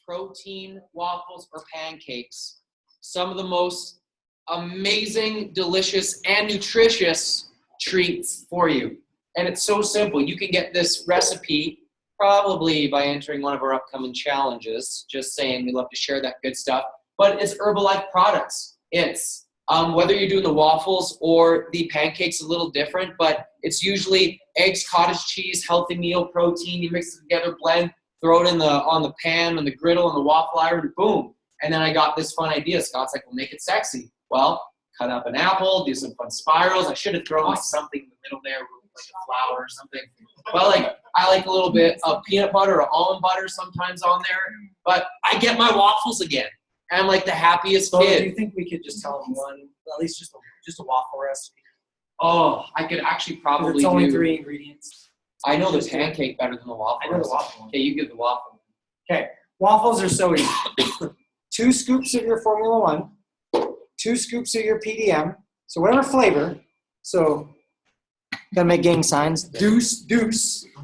protein waffles or pancakes. Some of the most amazing, delicious, and nutritious treats for you. And it's so simple. You can get this recipe probably by entering one of our upcoming challenges. Just saying, we love to share that good stuff. But it's Herbalife products. It's whether you're doing the waffles or the pancakes, a little different, but it's usually eggs, cottage cheese, healthy meal, protein. You mix it together, blend, throw it on the pan, on the griddle, on the waffle iron, boom. And then I got this fun idea. Scott's like, well, make it sexy. Well, cut up an apple, do some fun spirals. I should have thrown like something in the middle there, like a flower or something. Well, I like a little bit of peanut butter or almond butter sometimes on there. But I get my waffles again. And I'm like the happiest So do kid. you think we could just tell them one, at least just a waffle recipe? Oh, I could actually 'Cause probably it's only do. 3 ingredients. I know the pancake better than the waffle. I know the waffle one. Okay, you give the waffle. Okay, waffles are so easy. 2 scoops of your Formula One, 2 scoops of your PDM, so whatever flavor. So, gotta make gang signs. Deuce.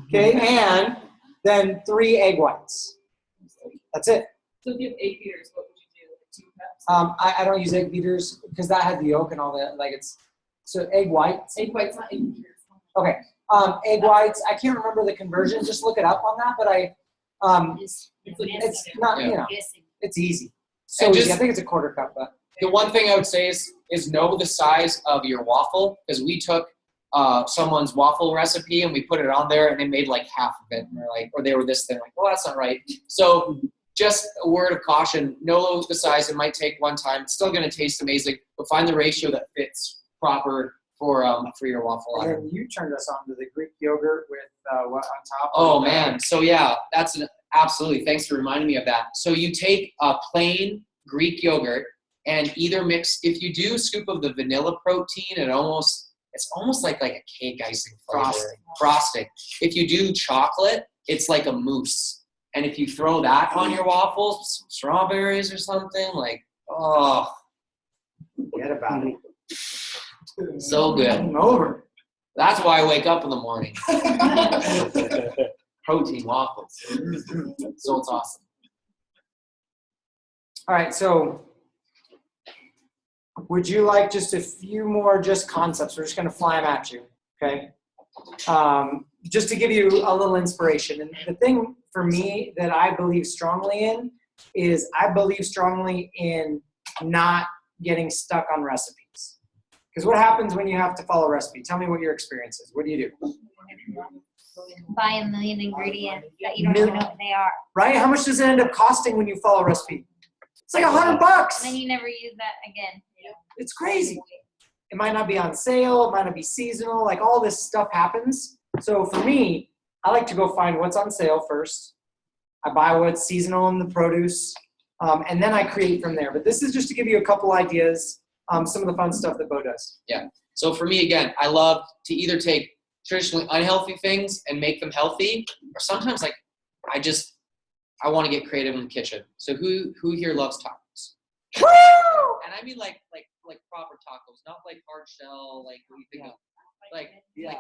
Okay, and then 3 egg whites. That's it. So if you have 8 beaters, what would you do? Like 2 cups? I don't use egg beaters because that had the yolk and all that. Like so egg whites. 8 whites, not 8 beaters. Okay, egg whites. I can't remember the conversion. Just look it up on that. But it's not it's easy. So And easy. just- I think it's a quarter cup, but. The one thing I would say is know the size of your waffle, because we took someone's waffle recipe and we put it on there and they made like half of it, and they're like, or they were this thin, like, well, that's not right. So just a word of caution: know the size. It might take one time. It's still going to taste amazing, but find the ratio that fits proper for your waffle And iron. then you turned us on to the Greek yogurt with what on top? Oh man, so yeah, that's absolutely. Thanks for reminding me of that. So you take a plain Greek yogurt and either mix. If you do a scoop of the vanilla protein, it's almost like a cake icing flavor. Frosting. If you do chocolate, it's like a mousse. And if you throw that on your waffles, some strawberries or something, like, oh, Forget about it. so good. I'm over. That's why I wake up in the morning. Protein waffles. So it's awesome. All right, so would you like just a few more just concepts? We're just going to fly them at you, okay? Just to give you a little inspiration. And the thing for me that I believe strongly in is I believe strongly in not getting stuck on recipes. Because what happens when you have to follow a recipe? Tell me what your experience is. What do you do? Buy a million ingredients that you don't even know what they are. Right? How much does it end up costing when you follow a recipe? It's like $100. And then you never use that again. It's crazy. It might not be on sale. It might not be seasonal. Like all this stuff happens. So for me, I like to go find what's on sale first. I buy what's seasonal in the produce, and then I create from there. But this is just to give you a couple ideas, some of the fun stuff that Bo does. Yeah. So for me, again, I love to either take traditionally unhealthy things and make them healthy, or sometimes I want to get creative in the kitchen. So who here loves tacos? Woo! And I mean like proper tacos, not like hard shell, like what you think of, like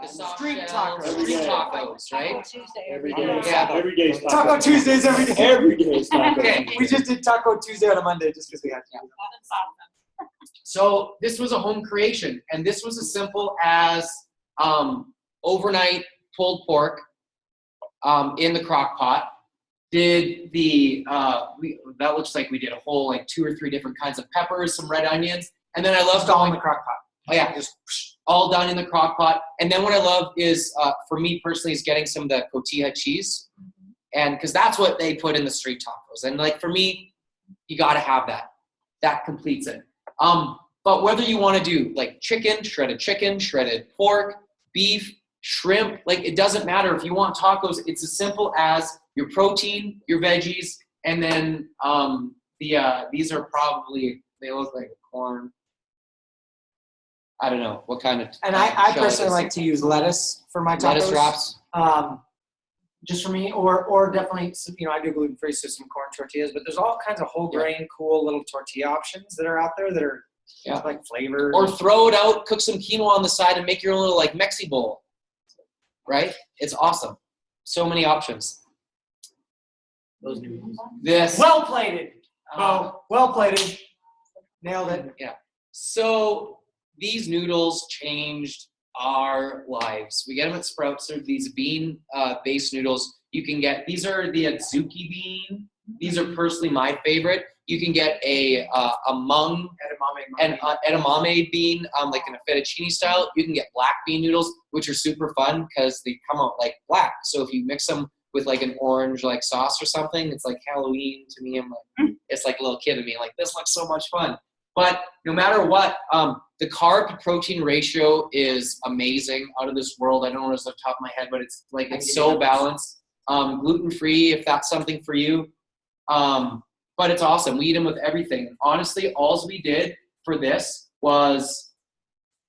the soft Street shell, tacos. street tacos, right? Every day. Yeah. Every day is Taco Tuesdays every day. Every day is taco. Okay. We just did Taco Tuesday on a Monday just because we had to. So this was a home creation, and this was as simple as overnight pulled pork in the crock pot. Did that looks like we did a whole 2 or 3 different kinds of peppers, some red onions, and then I love Just all in going. the crock pot. Oh yeah, just all done in the crock pot. And then what I love is, for me personally, is getting some of the cotija cheese, and because that's what they put in the street tacos. And like for me, you got to have that. That completes it. But whether you want to do like chicken, shredded pork, beef, shrimp, like it doesn't matter. If you want tacos, it's as simple as your protein, your veggies, and then these are probably, they look like corn. I don't know what kind of. And I shell it personally is. like to use lettuce for my tacos. Lettuce wraps. Just for me, or definitely, I do gluten free, so some corn tortillas. But there's all kinds of whole grain, cool little tortilla options that are out there that are like flavored. Or throw it out, cook some quinoa on the side, and make your own little like Mexi bowl. Right? It's awesome. So many options. Those noodles. This. well plated. Well plated. Nailed it. Yeah. So these noodles changed our lives. We get them at Sprouts. They're these bean based noodles. You can get, these are the Adzuki bean. These are personally my favorite. You can get a mung and edamame bean, like in a fettuccine style. You can get black bean noodles, which are super fun because they come out like black. So if you mix them with like an orange like sauce or something, it's like Halloween to me. I'm like, it's like a little kid to me. Like, this looks so much fun. But no matter what, the carb to protein ratio is amazing, out of this world. I don't know what's off the top of my head, but it's like, it's so balanced. Gluten free, if that's something for you. But it's awesome. We eat them with everything. Honestly, all we did for this was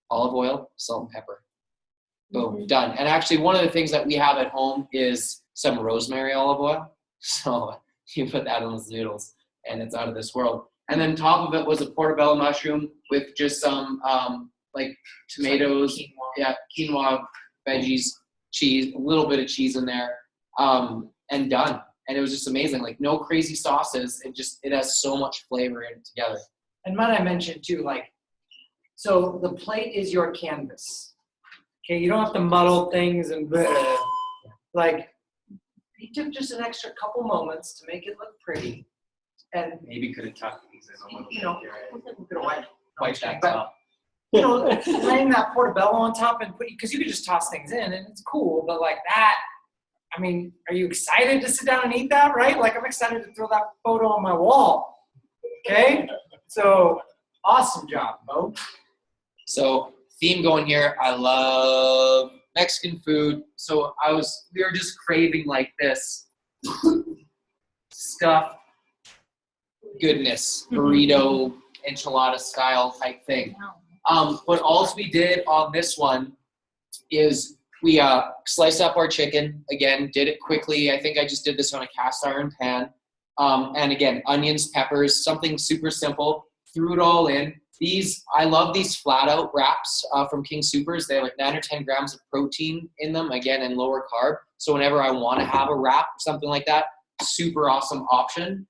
olive oil, salt, and pepper. Boom, done. And actually, one of the things that we have at home is some rosemary olive oil. So you put that on those noodles, and it's out of this world. And then top of it was a portobello mushroom with just some like tomatoes, quinoa, veggies, cheese, a little bit of cheese in there, and done. And it was just amazing. Like, no crazy sauces. It has so much flavor in it together. And might I mention too, like, so the plate is your canvas. Okay, you don't have to muddle things and bleh. Like, he took just an extra couple moments to make it look pretty, and Maybe could have tucked these in a little bit. could have Wipe that But- top. laying that portobello on top and because you could just toss things in and it's cool, but like that, I mean, are you excited to sit down and eat that, right? Like, I'm excited to throw that photo on my wall. Okay? So, awesome job, Bo. So theme going here. I love Mexican food. So we were just craving like this stuff, goodness, burrito, enchilada style type thing. But all we did on this one is we sliced up our chicken. Again, did it quickly. I think I just did this on a cast iron pan. And again, onions, peppers, something super simple. Threw it all in. I love these flat out wraps from King Soopers. They have like 9 or 10 grams of protein in them, again, and lower carb. So whenever I want to have a wrap or something like that, super awesome option.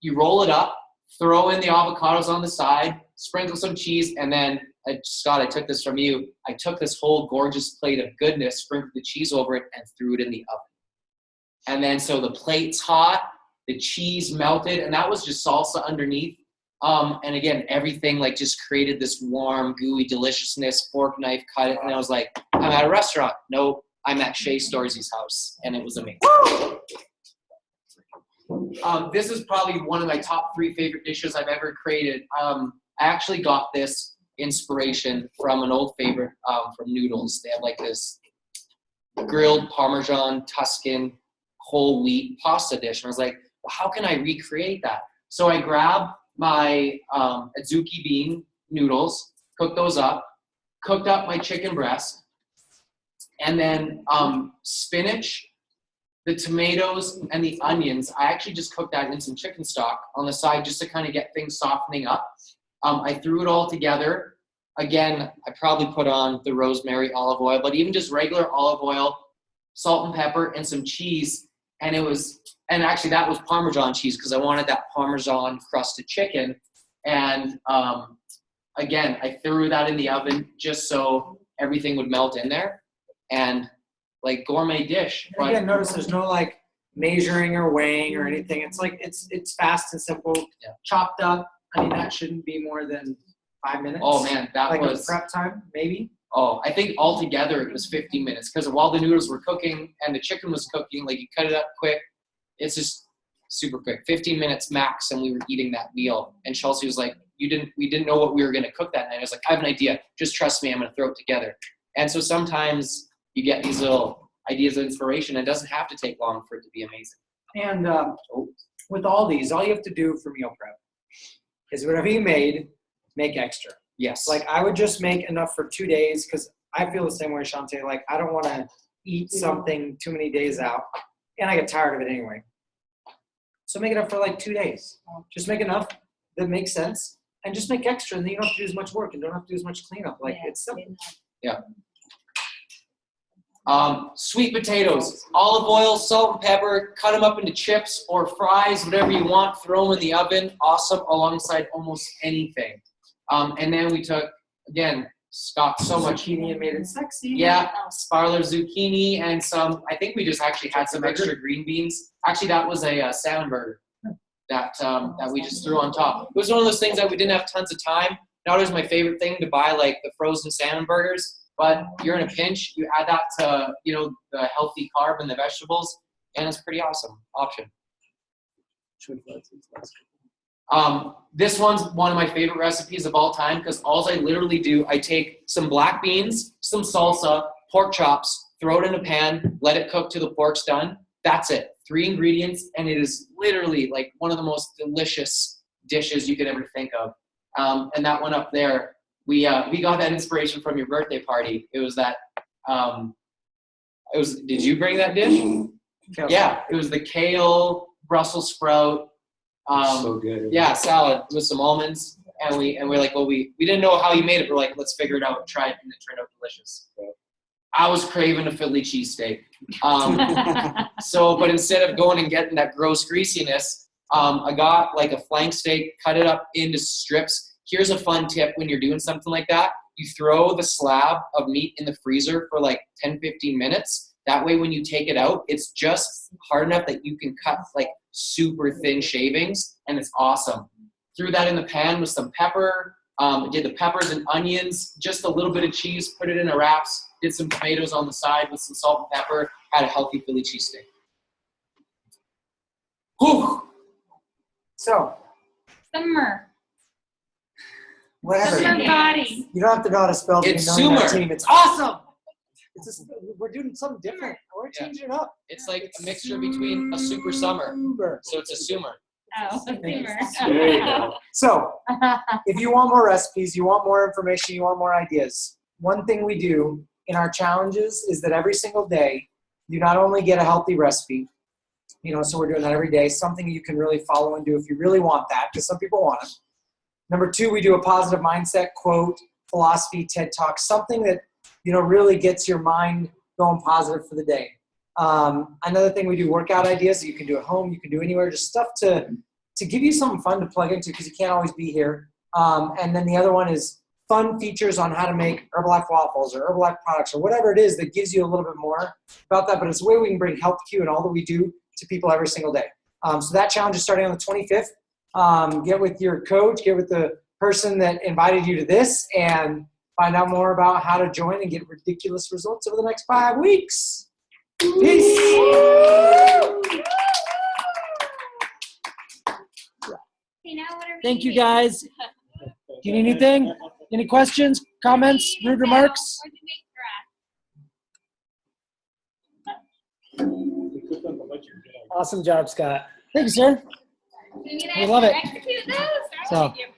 You roll it up, throw in the avocados on the side, sprinkle some cheese, and then, Scott, I took this from you. I took this whole gorgeous plate of goodness, sprinkled the cheese over it, and threw it in the oven. And then so the plate's hot, the cheese melted, and that was just salsa underneath. And again, everything like just created this warm, gooey deliciousness, fork, knife, cut it, and I was like, I'm at a restaurant. Nope, I'm at Shay Storsey's house, and it was amazing. This is probably one of my top 3 favorite dishes I've ever created. I actually got this inspiration from an old favorite from Noodles. They have like this grilled Parmesan Tuscan whole wheat pasta dish. And I was like, well, how can I recreate that? So I grabbed my Adzuki bean noodles, cooked those up, cooked up my chicken breast, and then spinach, the tomatoes, and the onions. I actually just cooked that in some chicken stock on the side just to kind of get things softening up. I threw it all together. Again, I probably put on the rosemary olive oil, but even just regular olive oil, salt and pepper, and some cheese. And actually that was Parmesan cheese because I wanted that Parmesan crusted chicken. And again, I threw that in the oven just so everything would melt in there. And like gourmet dish. And again, notice there's no like measuring or weighing or anything. It's like, it's fast and simple, chopped up. I mean, that shouldn't be more than 5 minutes. Oh man, that like was a prep time, maybe. Oh, I think altogether it was 15 minutes because while the noodles were cooking and the chicken was cooking, like you cut it up quick. It's just super quick, 15 minutes max, and we were eating that meal. And Chelsea was like, we didn't know what we were going to cook that night. I was like, I have an idea. Just trust me. I'm going to throw it together. And so sometimes you get these little ideas of inspiration. It doesn't have to take long for it to be amazing. And with all these, all you have to do for meal prep is whatever you made, make extra. Yes. Like I would just make enough for 2 days because I feel the same way, Shantae. Like I don't want to eat something too many days out, and I get tired of it anyway. So make it up for like 2 days. Just make enough that makes sense, and just make extra, and then you don't have to do as much work and don't have to do as much cleanup. Like it's simple. Yeah. Sweet potatoes, olive oil, salt and pepper, cut them up into chips or fries, whatever you want, throw them in the oven, awesome, alongside almost anything. And then we took, again, stocked so much. Zucchini and made it sexy. Yeah, sparler zucchini and some, I think we just actually had some extra green beans. Actually, that was a salmon burger that we just threw on top. It was one of those things that we didn't have tons of time. Not always my favorite thing to buy, like the frozen salmon burgers. But you're in a pinch, you add that to, the healthy carb and the vegetables, and it's a pretty awesome option. This one's one of my favorite recipes of all time because all I literally do, I take some black beans, some salsa, pork chops, throw it in a pan, let it cook till the pork's done. That's it. 3 ingredients, and it is literally like one of the most delicious dishes you could ever think of. And that one up there, we got that inspiration from your birthday party. It was that, did you bring that dish? Yeah, it was the kale, Brussels sprout, So good. yeah, salad with some almonds. And we're like, well, we didn't know how you made it. We're like, let's figure it out, try it, and it turned out delicious. I was craving a Philly cheesesteak. But instead of going and getting that gross greasiness, I got like a flank steak, cut it up into strips. Here's a fun tip when you're doing something like that. You throw the slab of meat in the freezer for like 10, 15 minutes. That way when you take it out, it's just hard enough that you can cut like super thin shavings, and it's awesome. Threw that in the pan with some pepper, did the peppers and onions, just a little bit of cheese, put it in a wraps, did some tomatoes on the side with some salt and pepper, had a healthy Philly cheesesteak. Whew. So Summer. whatever. Summer body. You don't have to know how to spell the It's million Sumer. team. It's awesome. We're doing something different. We're changing it up. It's like a mixture between a super summer. Super. So it's a sumer. Oh, Summer. There you go. So if you want more recipes, you want more information, you want more ideas, one thing we do in our challenges is that every single day you not only get a healthy recipe, so we're doing that every day, something you can really follow and do if you really want that, because some people want it. Number 2, we do a positive mindset, quote, philosophy, TED Talk, something that really gets your mind going positive for the day. Another thing, we do workout ideas that you can do at home, you can do anywhere, just stuff to give you something fun to plug into because you can't always be here. And then the other one is fun features on how to make Herbalife waffles or Herbalife products or whatever it is that gives you a little bit more about that. But it's a way we can bring Health Q and all that we do to people every single day. So that challenge is starting on the 25th. Get with your coach, get with the person that invited you to this, and find out more about how to join and get ridiculous results over the next 5 weeks. Peace. Thank you, guys. Do you need anything? Any questions, comments, rude remarks? Awesome job, Scott. Thank you, sir. We love it. Execute those. So- Give